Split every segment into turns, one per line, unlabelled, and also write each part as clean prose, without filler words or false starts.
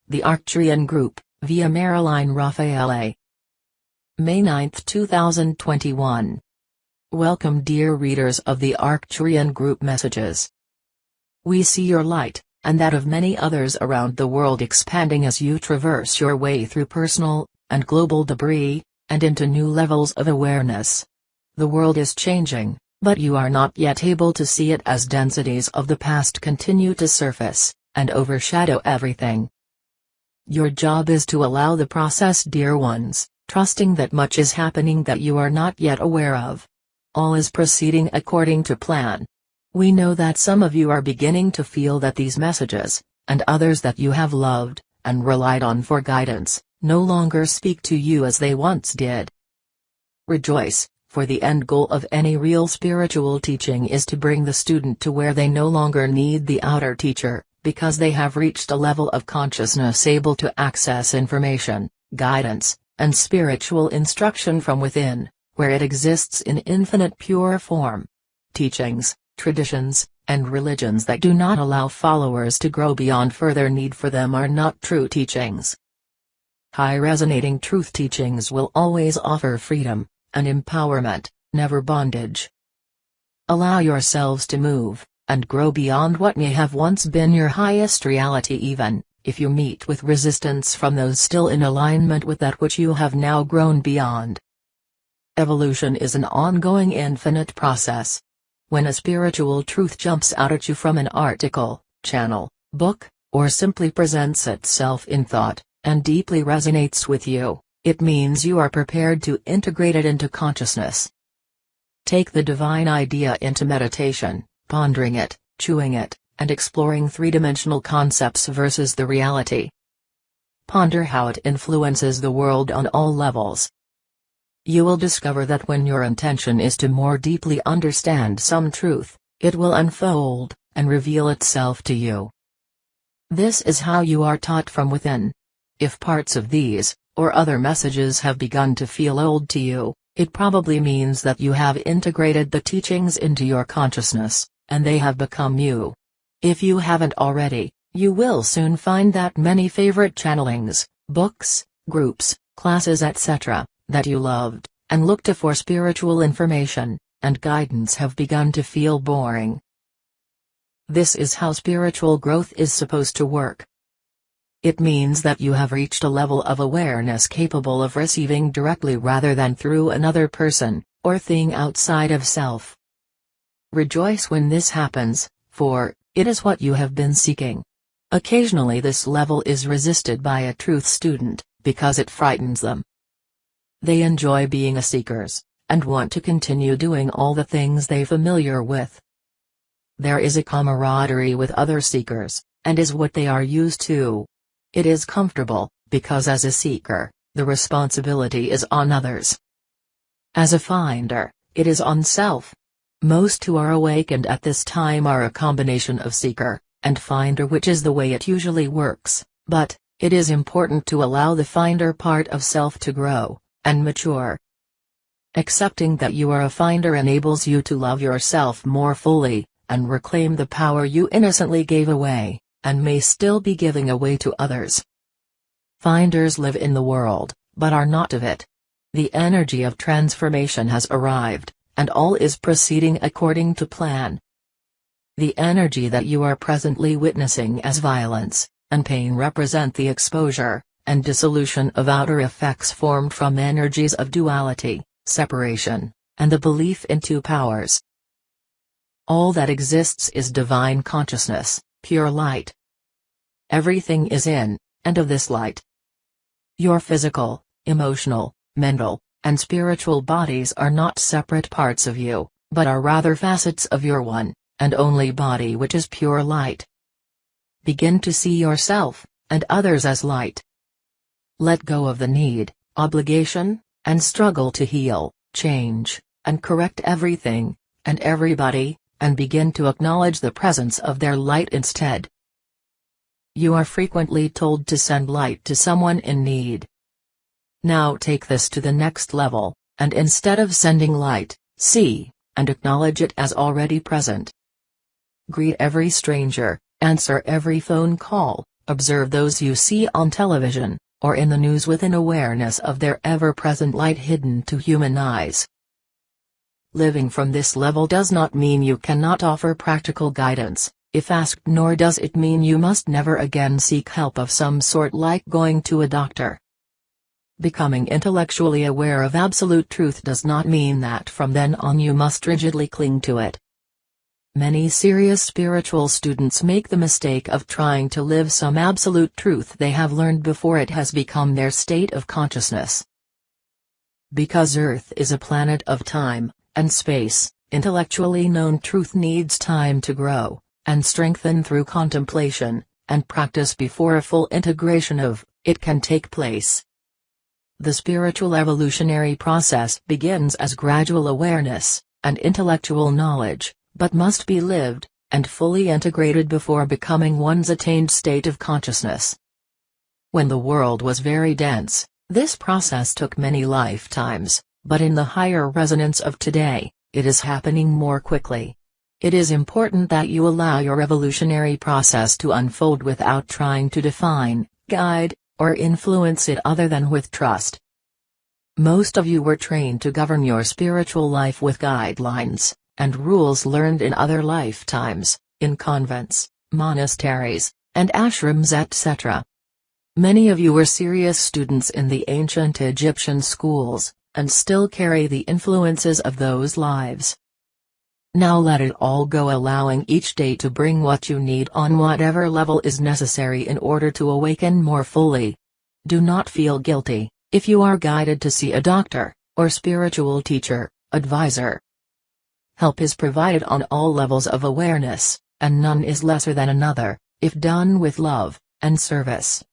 The Arcturian Group, via Marilyn Raffaele. May 9, 2021. Welcome, dear readers of the Arcturian Group messages. We see your light, and that of many others around the world, expanding as you traverse your way through personal and global debris, and into new levels of awareness. The world is changing, but you are not yet able to see it as densities of the past continue to surface and overshadow everything. Your job is to allow the process, dear ones, trusting that much is happening that you are not yet aware of. All is proceeding according to plan. We know that some of you are beginning to feel that these messages, and others that you have loved and relied on for guidance, no longer speak to you as they once did. Rejoice, for the end goal of any real spiritual teaching is to bring the student to where they no longer need the outer teacher, because they have reached a level of consciousness able to access information, guidance, and spiritual instruction from within, where it exists in infinite pure form. Teachings, traditions, and religions that do not allow followers to grow beyond further need for them are not true teachings. High resonating truth teachings will always offer freedom and empowerment, never bondage. Allow yourselves to move and grow beyond what may have once been your highest reality, even if you meet with resistance from those still in alignment with that which you have now grown beyond. Evolution is an ongoing infinite process. When a spiritual truth jumps out at you from an article, channel, book, or simply presents itself in thought, and deeply resonates with you, it means you are prepared to integrate it into consciousness. Take the divine idea into meditation, pondering it, chewing it, and exploring three-dimensional concepts versus the reality. Ponder how it influences the world on all levels. You will discover that when your intention is to more deeply understand some truth, it will unfold and reveal itself to you. This is how you are taught from within. If parts of these, or other messages have begun to feel old to you, it probably means that you have integrated the teachings into your consciousness, and they have become you. If you haven't already, you will soon find that many favorite channelings, books, groups, classes, etc., that you loved and looked to for spiritual information and guidance have begun to feel boring. This is how spiritual growth is supposed to work. It means that you have reached a level of awareness capable of receiving directly rather than through another person or thing outside of self. Rejoice when this happens, for it is what you have been seeking. Occasionally this level is resisted by a truth student, because it frightens them. They enjoy being a seekers, and want to continue doing all the things they're familiar with. There is a camaraderie with other seekers, and is what they are used to. It is comfortable, because as a seeker, the responsibility is on others. As a finder, it is on self. Most who are awakened at this time are a combination of seeker and finder, which is the way it usually works, but it is important to allow the finder part of self to grow and mature. Accepting that you are a finder enables you to love yourself more fully, and reclaim the power you innocently gave away, and may still be giving away to others. Finders live in the world, but are not of it. The energy of transformation has arrived, and all is proceeding according to plan. The energy that you are presently witnessing as violence and pain represent the exposure and dissolution of outer effects formed from energies of duality, separation, and the belief in two powers. All that exists is divine consciousness, pure light. Everything is in, and of this light. Your physical, emotional, mental, and spiritual bodies are not separate parts of you, but are rather facets of your one and only body, which is pure light. Begin to see yourself and others as light. Let go of the need, obligation, and struggle to heal, change, and correct everything and everybody, and begin to acknowledge the presence of their light instead. You are frequently told to send light to someone in need. Now take this to the next level, and instead of sending light, see and acknowledge it as already present. Greet every stranger, answer every phone call, observe those you see on television, or in the news with an awareness of their ever-present light hidden to human eyes. Living from this level does not mean you cannot offer practical guidance, if asked, nor does it mean you must never again seek help of some sort like going to a doctor. Becoming intellectually aware of absolute truth does not mean that from then on you must rigidly cling to it. Many serious spiritual students make the mistake of trying to live some absolute truth they have learned before it has become their state of consciousness. Because Earth is a planet of time and space, intellectually known truth needs time to grow and strengthen through contemplation and practice before a full integration of it can take place. The spiritual evolutionary process begins as gradual awareness and intellectual knowledge, but must be lived and fully integrated before becoming one's attained state of consciousness. When the world was very dense, this process took many lifetimes, but in the higher resonance of today, it is happening more quickly. It is important that you allow your evolutionary process to unfold without trying to define, guide, or influence it other than with trust. Most of you were trained to govern your spiritual life with guidelines and rules learned in other lifetimes, in convents, monasteries, and ashrams, etc. Many of you were serious students in the ancient Egyptian schools, and still carry the influences of those lives. Now let it all go, allowing each day to bring what you need on whatever level is necessary in order to awaken more fully. Do not feel guilty if you are guided to see a doctor, or spiritual teacher, advisor. Help is provided on all levels of awareness, and none is lesser than another, if done with love and service.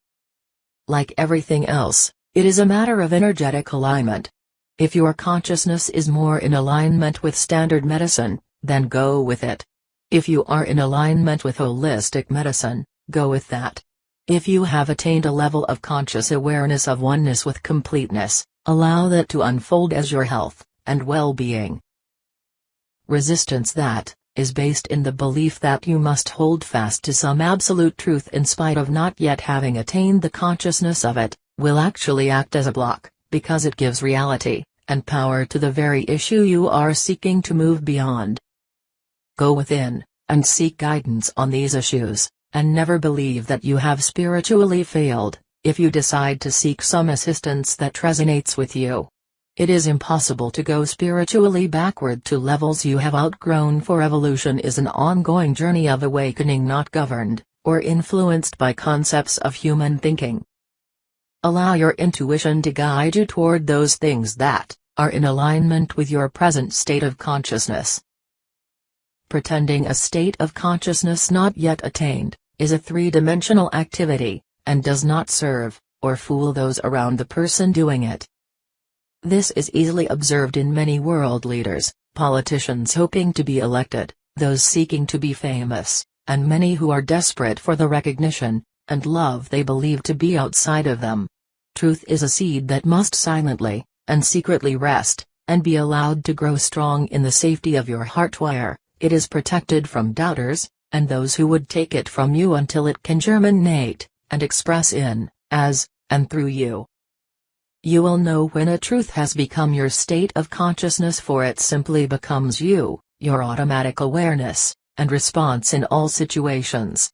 Like everything else, it is a matter of energetic alignment. If your consciousness is more in alignment with standard medicine, then go with it. If you are in alignment with holistic medicine, go with that. If you have attained a level of conscious awareness of oneness with completeness, allow that to unfold as your health and well-being. Resistance that is based in the belief that you must hold fast to some absolute truth in spite of not yet having attained the consciousness of it, will actually act as a block, because it gives reality and power to the very issue you are seeking to move beyond. Go within and seek guidance on these issues, and never believe that you have spiritually failed if you decide to seek some assistance that resonates with you. It is impossible to go spiritually backward to levels you have outgrown, for evolution is an ongoing journey of awakening, not governed or influenced by concepts of human thinking. Allow your intuition to guide you toward those things that are in alignment with your present state of consciousness. Pretending a state of consciousness not yet attained is a three-dimensional activity, and does not serve or fool those around the person doing it. This is easily observed in many world leaders, politicians hoping to be elected, those seeking to be famous, and many who are desperate for the recognition and love they believe to be outside of them. Truth is a seed that must silently and secretly rest, and be allowed to grow strong in the safety of your heart, where it is protected from doubters, and those who would take it from you until it can germinate and express in, as, and through you. You will know when a truth has become your state of consciousness, for it simply becomes you, your automatic awareness and response in all situations.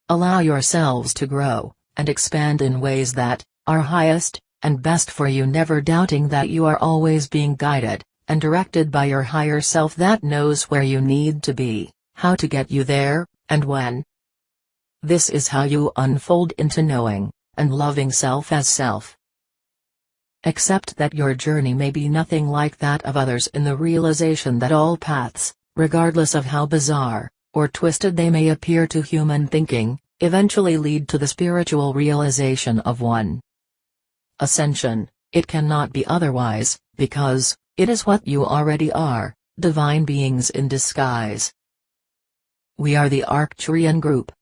Allow yourselves to grow and expand in ways that are highest and best for you, never doubting that you are always being guided and directed by your higher self that knows where you need to be, how to get you there, and when. This is how you unfold into knowing and loving self as self. Accept that your journey may be nothing like that of others, in the realization that all paths, regardless of how bizarre or twisted they may appear to human thinking, eventually lead to the spiritual realization of one. Ascension, it cannot be otherwise, because it is what you already are, divine beings in disguise. We are the Arcturian group,